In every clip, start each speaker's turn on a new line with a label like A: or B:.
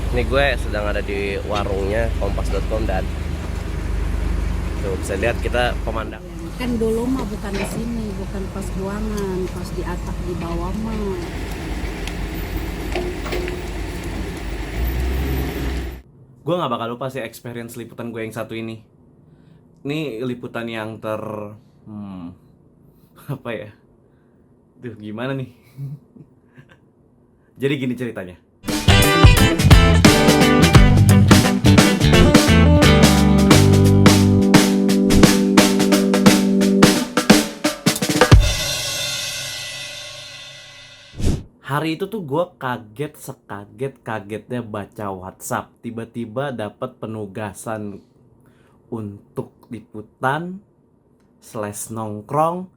A: Ini gue sedang ada di warungnya kompas.com dan tuh bisa lihat kita pemandang.
B: Kan dulu mah bukan di sini, bukan pas buangan, pas di atas di bawah mah.
C: Gue nggak bakal lupa sih experience liputan gue yang satu ini. Ini liputan yang hmm, apa ya? Duh, gimana nih? Jadi gini ceritanya. Hari itu tuh gue kagetnya baca WhatsApp. Tiba-tiba dapat penugasan untuk liputan /nongkrong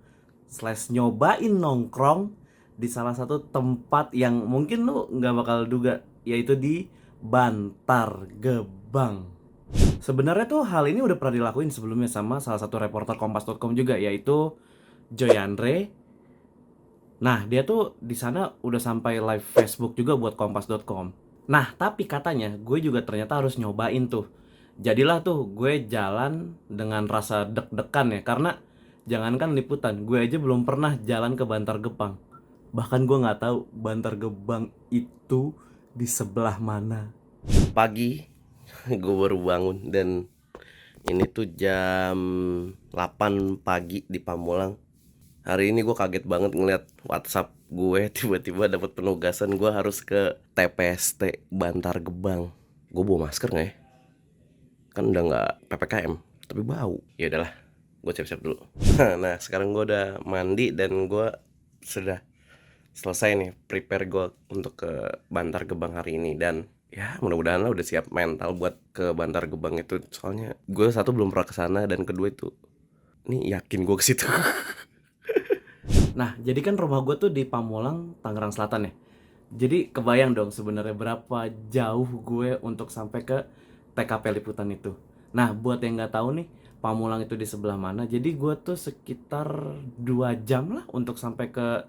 C: nyobain nongkrong di salah satu tempat yang mungkin lu nggak bakal duga, yaitu di Bantar Gebang. Sebenarnya tuh hal ini udah pernah dilakuin sebelumnya sama salah satu reporter kompas.com juga, yaitu Joyandre. Nah, dia tuh di sana udah sampai live Facebook juga buat kompas.com. Nah, tapi katanya gue juga ternyata harus nyobain tuh. Jadilah tuh gue jalan dengan rasa deg-degan ya, karena jangankan liputan, gue aja belum pernah jalan ke Bantar Gebang. Bahkan gue nggak tahu Bantar Gebang itu di sebelah mana.
A: Pagi gue baru bangun dan ini tuh jam 8 pagi di Pamulang. Hari ini gue kaget banget ngeliat WhatsApp gue tiba-tiba dapat penugasan gue harus ke TPST Bantar Gebang. Gue bawa masker nggak ya? Kan udah nggak PPKM, tapi bau. Ya udahlah, gue siap-siap dulu. Nah, sekarang gue udah mandi dan gue sudah selesai nih prepare gue untuk ke Bantar Gebang hari ini. Dan ya mudah-mudahan lah udah siap mental buat ke Bantar Gebang itu. Soalnya gue satu belum pernah kesana dan kedua itu ini yakin gue ke situ.
C: Nah, jadi kan rumah gue tuh di Pamulang, Tangerang Selatan ya. Jadi kebayang dong sebenarnya berapa jauh gue untuk sampai ke TKP liputan itu. Nah, buat yang nggak tahu nih, Pamulang itu di sebelah mana. Jadi gue tuh sekitar 2 jam lah untuk sampai ke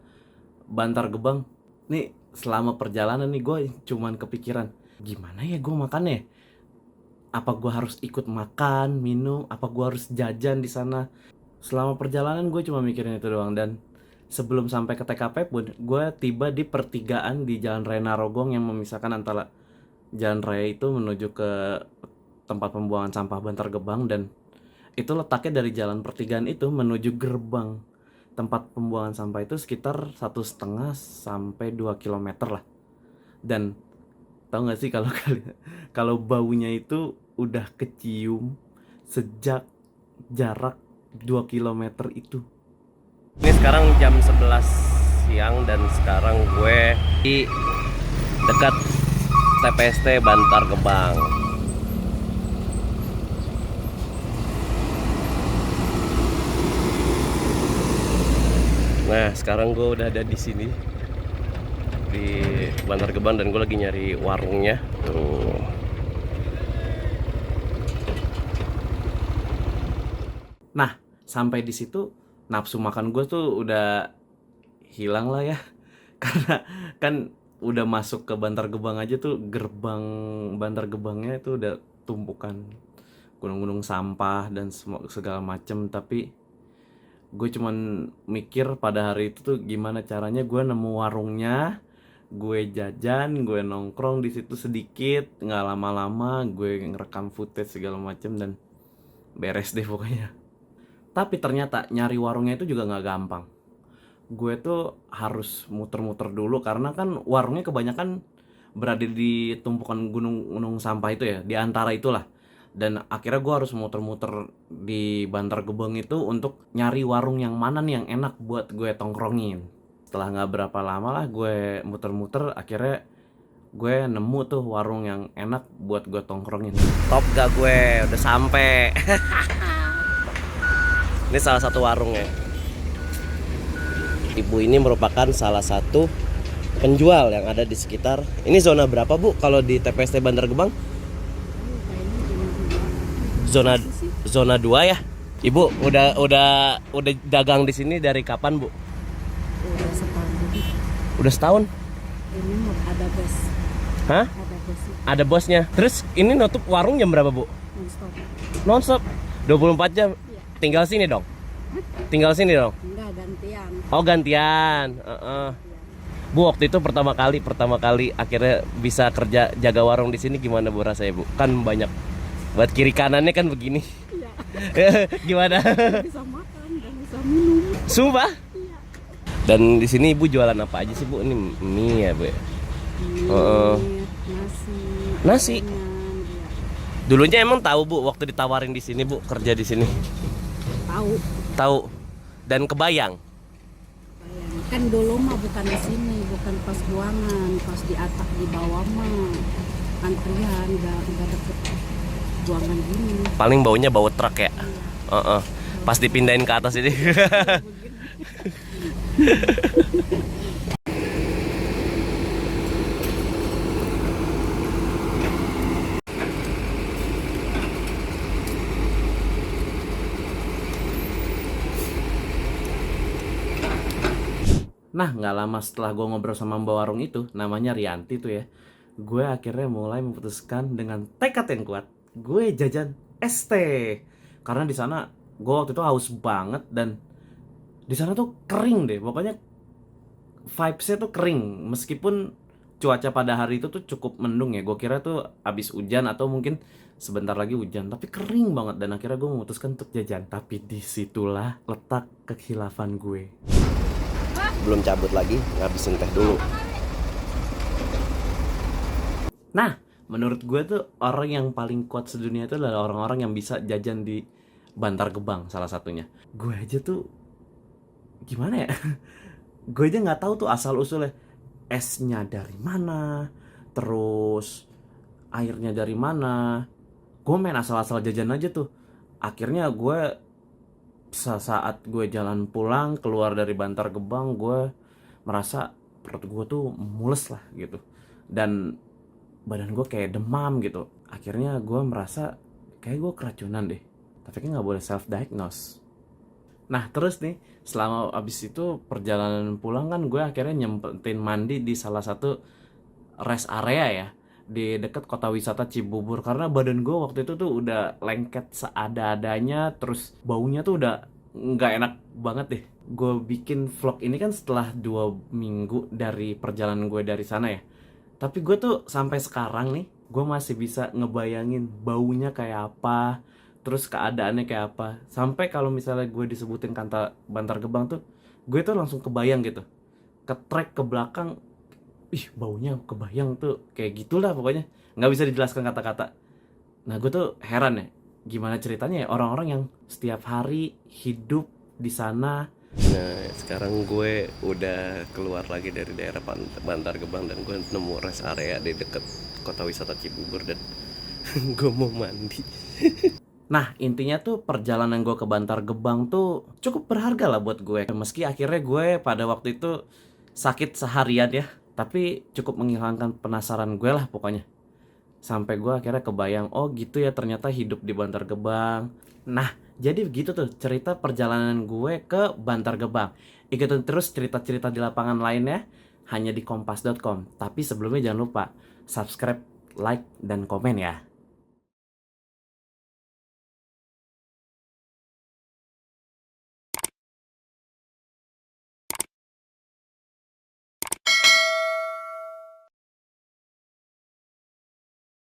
C: Bantar Gebang. Nih, selama perjalanan nih gue cuman kepikiran, gimana ya gue makan ya? Apa gue harus ikut makan, minum, apa gue harus jajan di sana? Selama perjalanan gue cuma mikirin itu doang. Dan sebelum sampai ke TKP pun gue tiba di pertigaan di Jalan Raya Narogong yang memisahkan antara jalan raya itu menuju ke tempat pembuangan sampah Bantar Gebang. Dan itu letaknya dari jalan pertigaan itu menuju gerbang tempat pembuangan sampah itu sekitar 1,5 sampai 2 kilometer lah. Dan tahu nggak sih kalau kalau baunya itu udah kecium sejak jarak 2 kilometer itu.
A: Ini sekarang jam 11 siang dan sekarang gue di dekat TPST Bantar Gebang. Nah, sekarang gue udah ada di sini di Bantar Gebang dan gue lagi nyari warungnya. Tuh.
C: Nah, sampai di situ nafsu makan gue tuh udah hilang lah ya. Karena kan udah masuk ke Bantar Gebang aja tuh, gerbang Bantar Gebangnya itu udah tumpukan gunung-gunung sampah dan segala macem. Tapi gue cuman mikir pada hari itu tuh gimana caranya gue nemu warungnya, gue jajan, gue nongkrong di situ sedikit, nggak lama-lama gue ngerekam footage segala macem dan beres deh pokoknya. Tapi ternyata nyari warungnya itu juga nggak gampang. Gue tuh harus muter-muter dulu karena kan warungnya kebanyakan berada di tumpukan gunung-gunung sampah itu ya, di antara itulah. Dan akhirnya gue harus muter-muter di Bantar Gebang itu untuk nyari warung yang mana nih yang enak buat gue tongkrongin. Setelah nggak berapa lama lah gue muter-muter, akhirnya gue nemu tuh warung yang enak buat gue tongkrongin.
A: Top gak gue udah sampai. Ini salah satu warungnya. Ibu ini merupakan salah satu penjual yang ada di sekitar. Ini zona berapa, Bu, kalau di TPST Bantar Gebang? Zona 2 ya. Ibu udah dagang di sini dari kapan, Bu?
B: Udah setahun.
A: Udah setahun?
B: Ini mau ada gas.
A: Hah?
B: Ada gas. sih.
A: Ada bosnya. Terus ini nutup warung jam berapa, Bu?
B: Non-stop.
A: Nonstop 24 jam.
B: Iya.
A: Tinggal sini dong. Tinggal sini dong.
B: Enggak, gantian.
A: Oh, gantian. Bu, waktu itu pertama kali akhirnya bisa kerja jaga warung di sini, gimana Bu rasanya, Bu? Kan banyak buat kiri kanannya kan begini.
B: Iya.
A: Gimana?
B: Nggak bisa makan dan bisa minum.
A: Sumpah?
B: Iya.
A: Dan di sini Ibu jualan apa aja sih, Bu? Ini mie ya, Bu?
B: Mie, nasi.
A: Nasi?
B: gorengan, iya.
A: Dulunya emang tahu, Bu, waktu ditawarin di sini, Bu, kerja di sini?
B: Tahu.
A: Tahu. Dan kebayang.
B: Kan dulu mah bukan di sini, bukan pas buangan, pas di atap di bawah mah antrian, nggak deket buangan gini.
A: Paling baunya bau truk ya. Pas dipindahin ke atas ini.
C: Nah, nggak lama setelah gue ngobrol sama mbak warung itu, namanya Rianti tuh ya, gue akhirnya mulai memutuskan dengan tekad yang kuat, gue jajan es teh. Karena di sana gue waktu itu haus banget dan di sana tuh kering deh, pokoknya vibes-nya tuh kering. Meskipun cuaca pada hari itu tuh cukup mendung ya, gue kira tuh abis hujan atau mungkin sebentar lagi hujan, tapi kering banget. Dan akhirnya gue memutuskan untuk jajan. Tapi disitulah letak kekhilafan gue.
A: Belum cabut lagi, ngabisin teh dulu.
C: Nah, menurut gue tuh orang yang paling kuat sedunia itu adalah orang-orang yang bisa jajan di Bantar Gebang salah satunya. Gue aja tuh gimana ya? Gue aja nggak tahu tuh asal usulnya esnya dari mana, terus airnya dari mana. Gue main asal-asal jajan aja tuh. Akhirnya gue saat gue jalan pulang keluar dari Bantar Gebang, gue merasa perut gue tuh mules lah gitu, dan badan gue kayak demam gitu. Akhirnya gue merasa kayak gue keracunan deh, tapi kan nggak boleh self diagnose. Nah terus nih, selama abis itu perjalanan pulang kan gue akhirnya nyempetin mandi di salah satu rest area ya, di dekat kota wisata Cibubur. Karena badan gue waktu itu tuh udah lengket seada-adanya, terus baunya tuh udah nggak enak banget deh. Gue bikin vlog ini kan setelah 2 minggu dari perjalanan gue dari sana ya, tapi gue tuh sampai sekarang nih gue masih bisa ngebayangin baunya kayak apa, terus keadaannya kayak apa. Sampai kalau misalnya gue disebutin kata Bantar Gebang tuh, gue tuh langsung kebayang gitu, ke track ke belakang. Ih, baunya kebayang tuh kayak gitulah pokoknya, nggak bisa dijelaskan kata-kata. Nah gue tuh heran ya, gimana ceritanya ya orang-orang yang setiap hari hidup di sana.
A: Nah, sekarang gue udah keluar lagi dari daerah Bantar Gebang dan gue nemu rest area di deket kota wisata Cibubur dan gue mau mandi.
C: Nah intinya tuh perjalanan gue ke Bantar Gebang tuh cukup berharga lah buat gue. Meski akhirnya gue pada waktu itu sakit seharian ya, tapi cukup menghilangkan penasaran gue lah pokoknya. Sampai gue akhirnya kebayang, oh gitu ya ternyata hidup di Bantar Gebang. Nah jadi begitu tuh cerita perjalanan gue ke Bantar Gebang. Ikutin terus cerita-cerita di lapangan lainnya hanya di kompas.com. Tapi sebelumnya jangan lupa subscribe, like, dan komen ya.